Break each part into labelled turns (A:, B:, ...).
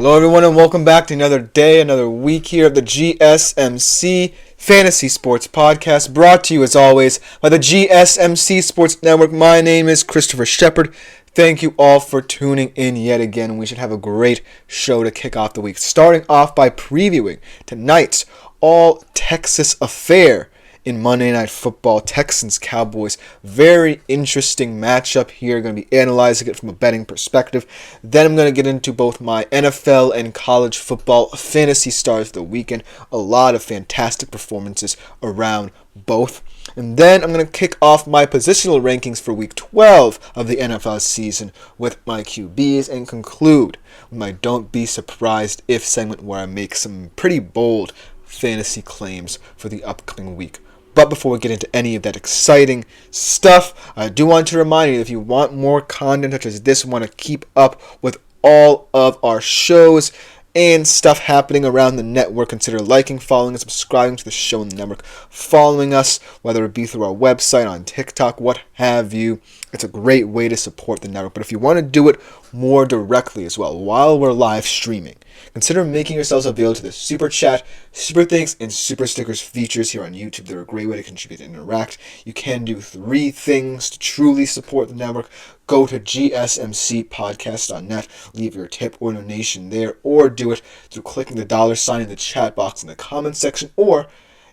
A: Hello everyone and welcome back to another day, another week here at the GSMC Fantasy Sports Podcast, brought to you as always by the GSMC Sports Network. My name is Christopher Shepard. Thank you all for tuning in yet again. We should have a great show to kick off the week, starting off by previewing tonight's all-Texas affair in Monday Night Football, Texans, Cowboys. Very interesting matchup here. Going to be analyzing it from a betting perspective. Then I'm going to get into both my NFL and college football fantasy stars of the weekend. A lot of fantastic performances around both. And then I'm going to kick off my positional rankings for Week 12 of the NFL season with my QBs and conclude with my Don't Be Surprised If segment, where I make some pretty bold fantasy claims for the upcoming week. But before we get into any of that exciting stuff, I do want to remind you, if you want more content such as this, want to keep up with all of our shows and stuff happening around the network, consider liking, following, and subscribing to the show and the network. Following us, whether it be through our website, on TikTok, what have you. It's a great way to support the network. But if you want to do it more directly as well, while we're live streaming, consider making yourselves available to the Super Chat, Super Thanks, and Super Stickers features here on YouTube. They're a great way to contribute and interact. You can do 3 things to truly support the network. Go to gsmcpodcast.net, leave your tip or donation there, or do it through clicking the $ in the chat box in the comments section, or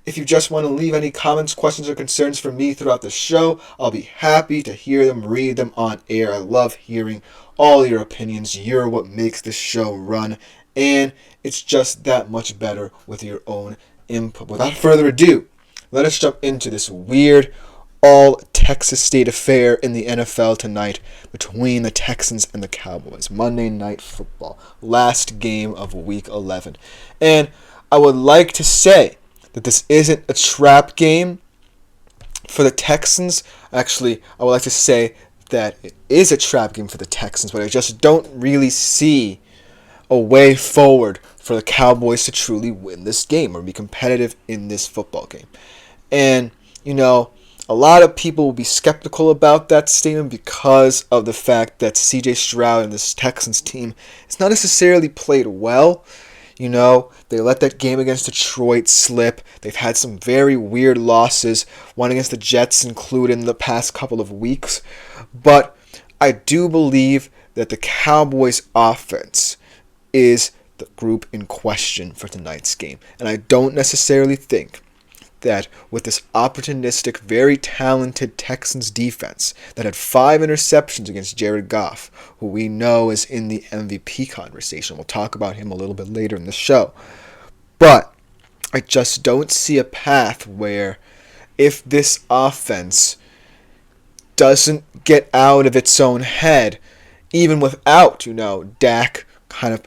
A: if you just want to leave any comments, questions, or concerns for me throughout the show, I'll be happy to hear them, read them on air. I love hearing all your opinions. You're what makes the show run, and it's just that much better with your own input. Without further ado, let us jump into this weird all-Texas State affair in the NFL tonight between the Texans and the Cowboys. Monday Night Football, last game of Week 11. And I would like to say that this isn't a trap game for the Texans. Actually, I would like to say that it is a trap game for the Texans, but I just don't really see a way forward for the Cowboys to truly win this game or be competitive in this football game. And, a lot of people will be skeptical about that statement because of the fact that C.J. Stroud and this Texans team has not necessarily played well. They let that game against Detroit slip. They've had some very weird losses, one against the Jets included in the past couple of weeks. But I do believe that the Cowboys' offense is the group in question for tonight's game. And I don't necessarily think that with this opportunistic, very talented Texans defense that had 5 interceptions against Jared Goff, who we know is in the MVP conversation. We'll talk about him a little bit later in the show. But I just don't see a path where if this offense doesn't get out of its own head, even without, Dak kind of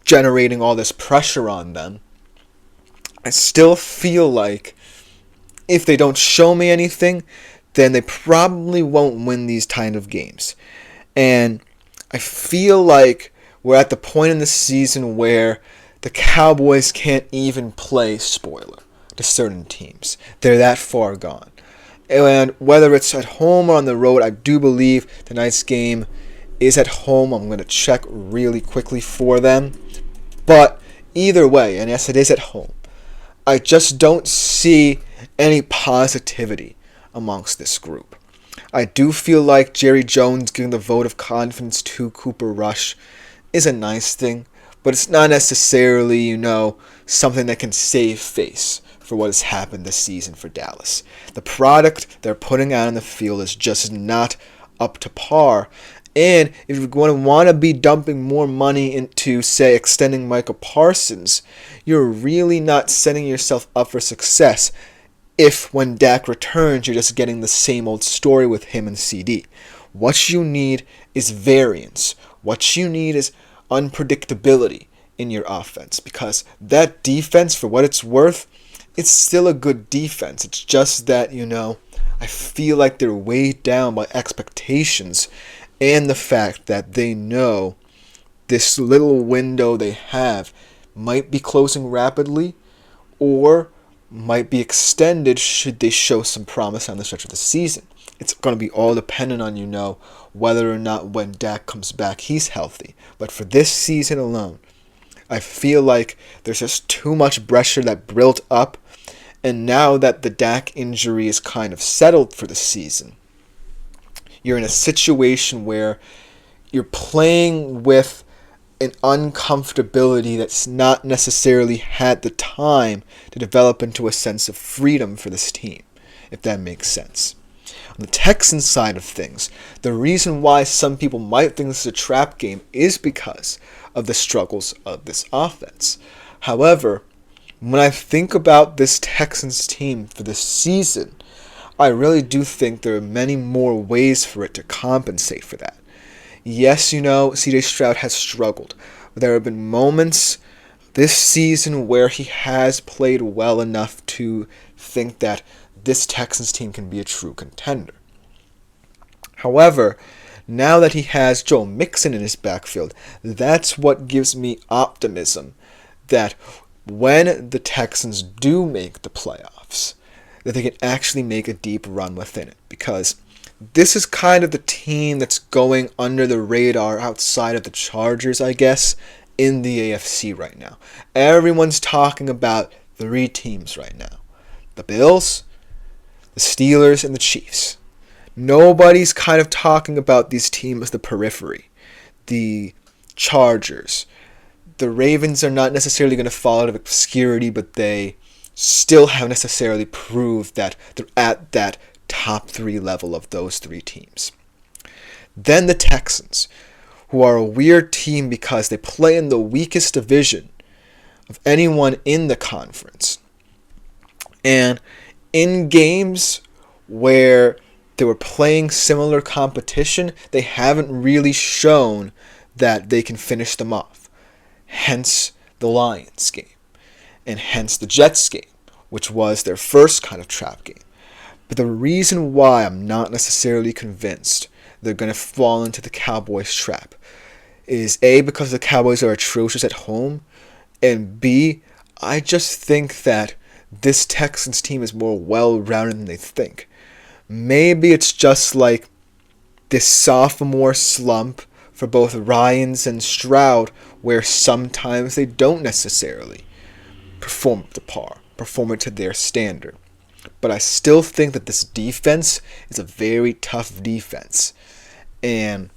A: generating all this pressure on them, I still feel like if they don't show me anything, then they probably won't win these kind of games. And I feel like we're at the point in the season where the Cowboys can't even play spoiler to certain teams. They're that far gone. And whether it's at home or on the road, I do believe tonight's game is at home. I'm going to check really quickly for them. But either way, and yes, it is at home, I just don't see any positivity amongst this group. I do feel like Jerry Jones giving the vote of confidence to Cooper Rush is a nice thing, but it's not necessarily, something that can save face for what has happened this season for Dallas. The product they're putting out on the field is just not up to par. And if you're going to want to be dumping more money into, say, extending Micah Parsons, you're really not setting yourself up for success if when Dak returns, you're just getting the same old story with him and CD. What you need is variance. What you need is unpredictability in your offense, because that defense, for what it's worth, it's still a good defense. It's just that, I feel like they're weighed down by expectations and the fact that they know this little window they have might be closing rapidly or might be extended should they show some promise on the stretch of the season. it's going to be all dependent on, whether or not when Dak comes back, he's healthy. But for this season alone, I feel like there's just too much pressure that built up. And now that the Dak injury is kind of settled for the season, you're in a situation where you're playing with an uncomfortability that's not necessarily had the time to develop into a sense of freedom for this team, if that makes sense. On the Texans side of things, the reason why some people might think this is a trap game is because of the struggles of this offense. However, when I think about this Texans team for this season, I really do think there are many more ways for it to compensate for that. Yes, C.J. Stroud has struggled. But there have been moments this season where he has played well enough to think that this Texans team can be a true contender. However, now that he has Joe Mixon in his backfield, that's what gives me optimism that when the Texans do make the playoffs, that they can actually make a deep run within it. Because this is kind of the team that's going under the radar outside of the Chargers, I guess, in the AFC right now. Everyone's talking about 3 teams right now. The Bills, the Steelers, and the Chiefs. Nobody's kind of talking about these teams as the periphery. The Chargers. The Ravens are not necessarily going to fall out of obscurity, but they still haven't necessarily proved that they're at that top 3 level of those 3 teams. Then the Texans, who are a weird team because they play in the weakest division of anyone in the conference. And in games where they were playing similar competition, they haven't really shown that they can finish them off. Hence the Lions game. And hence the Jets game, which was their first kind of trap game. But the reason why I'm not necessarily convinced they're going to fall into the Cowboys trap is A, because the Cowboys are atrocious at home, and B, I just think that this Texans team is more well-rounded than they think. Maybe it's just like this sophomore slump for both Ryans and Stroud, where sometimes they don't necessarily perform up to par, perform it to their standard. But I still think that this defense is a very tough defense. And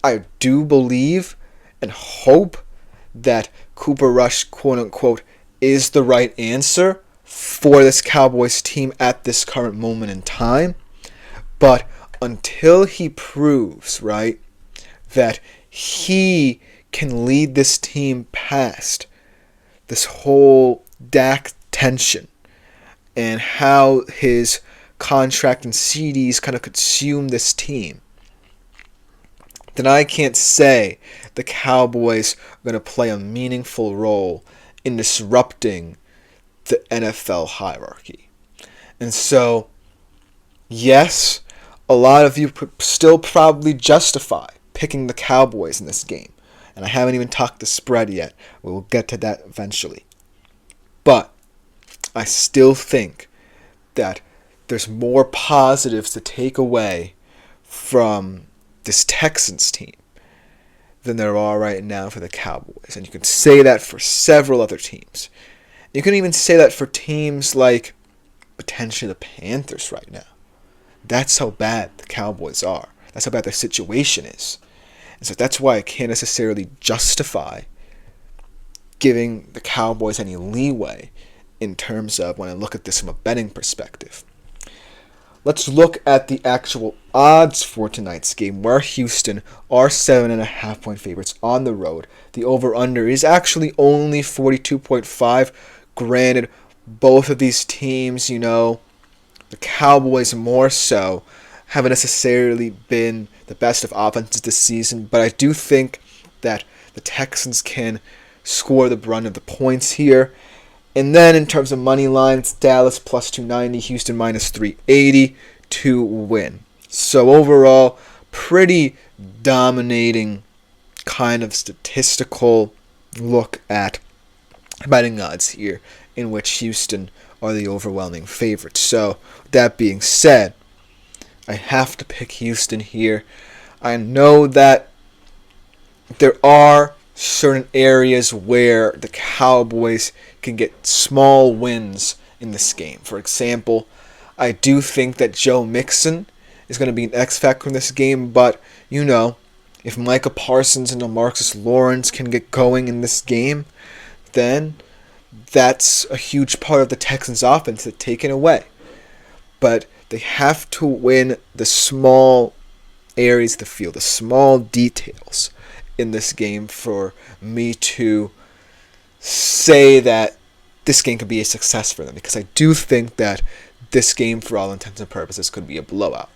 A: I do believe and hope that Cooper Rush, quote-unquote, is the right answer for this Cowboys team at this current moment in time. But until he proves, right, that he can lead this team past this whole Dak tension, and how his contract and CDs kind of consume this team, then I can't say the Cowboys are going to play a meaningful role in disrupting the NFL hierarchy. And so, yes, a lot of you still probably justify picking the Cowboys in this game. And I haven't even talked the spread yet. We will get to that eventually. But I still think that there's more positives to take away from this Texans team than there are right now for the Cowboys. And you can say that for several other teams. You can even say that for teams like potentially the Panthers right now. That's how bad the Cowboys are. That's how bad their situation is. And so that's why I can't necessarily justify giving the Cowboys any leeway in terms of when I look at this from a betting perspective. Let's look at the actual odds for tonight's game, where Houston are 7.5 point favorites on the road. The over-under is actually only 42.5. Granted, both of these teams, the Cowboys more so, haven't necessarily been the best of offenses this season, but I do think that the Texans can score the brunt of the points here. And then in terms of money lines, Dallas plus 290, Houston minus 380 to win. So overall, pretty dominating kind of statistical look at betting odds here, in which Houston are the overwhelming favorites. So that being said, I have to pick Houston here. I know that there are certain areas where the Cowboys can get small wins in this game. For example, I do think that Joe Mixon is going to be an X factor in this game, but if Micah Parsons and DeMarcus Lawrence can get going in this game, then that's a huge part of the Texans' offense that's taken away. But they have to win the small areas of the field, the small details in this game for me to say that this game could be a success for them, because I do think that this game, for all intents and purposes, could be a blowout.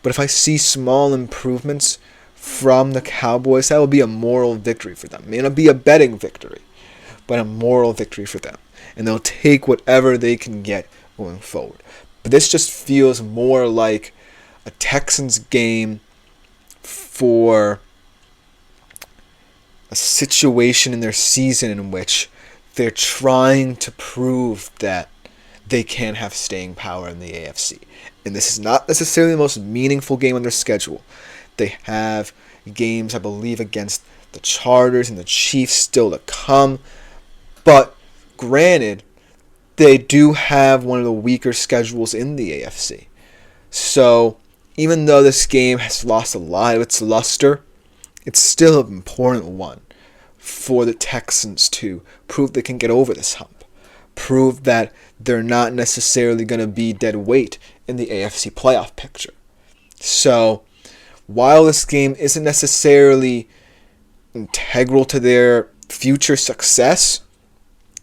A: But if I see small improvements from the Cowboys, that will be a moral victory for them. It may not be a betting victory, but a moral victory for them. And they'll take whatever they can get going forward. But this just feels more like a Texans game for a situation in their season in which they're trying to prove that they can have staying power in the AFC. And this is not necessarily the most meaningful game on their schedule. They have games, I believe, against the Chargers and the Chiefs still to come. But granted, they do have one of the weaker schedules in the AFC. So even though this game has lost a lot of its luster, it's still an important one for the Texans to prove they can get over this hump. Prove that they're not necessarily going to be dead weight in the AFC playoff picture. So while this game isn't necessarily integral to their future success,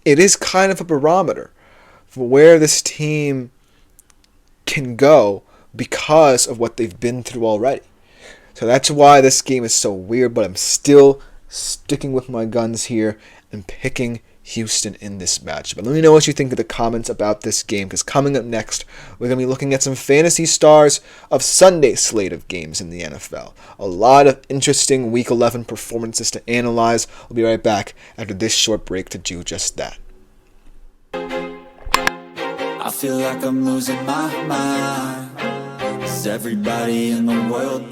A: it is kind of a barometer for where this team can go because of what they've been through already. So that's why this game is so weird, but I'm still sticking with my guns here and picking Houston in this match. But let me know what you think in the comments about this game, because coming up next, we're going to be looking at some fantasy stars of Sunday's slate of games in the NFL. A lot of interesting Week 11 performances to analyze. We'll be right back after this short break to do just that.
B: I feel like I'm losing my mind. 'Cause everybody in the world